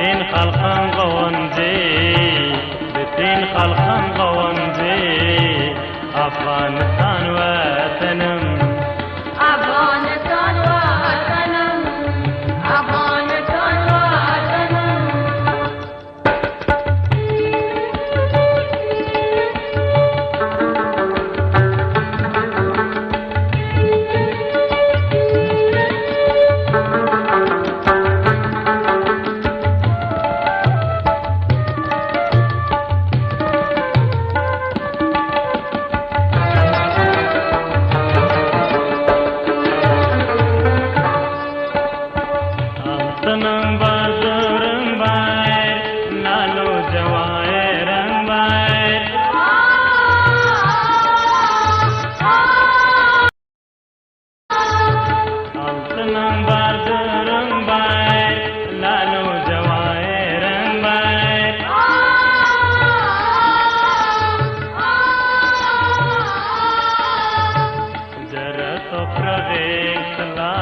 بتين خلقان غوانزي بتين خلقان غوانزي أفغانستان وطنم أفغانستان وطنم أفغانستان وطنم Altının bazırın bayır, nalu cevahirın bayır. Altının bazırın bayır, nalu cevahirın bayır. Jara toprağı sala,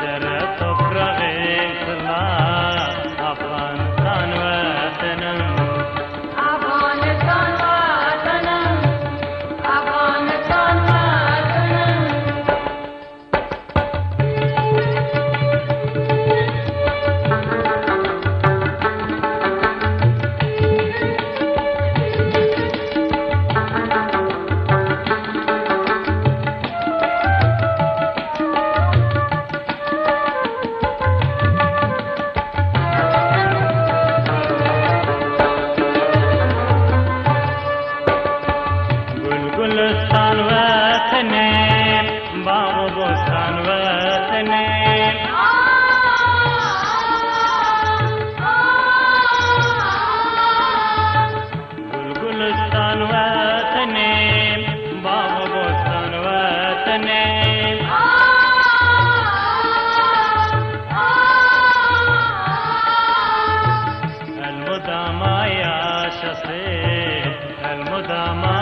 jara toprağı أفغانستان وطنم أفغانستان وطنم أفغانستان وطنم गुलस्तान वतने बाग बोस्तान वतने गुलस्तान वतने बाग बोस्तान वतने المدامى يا شصير المدامى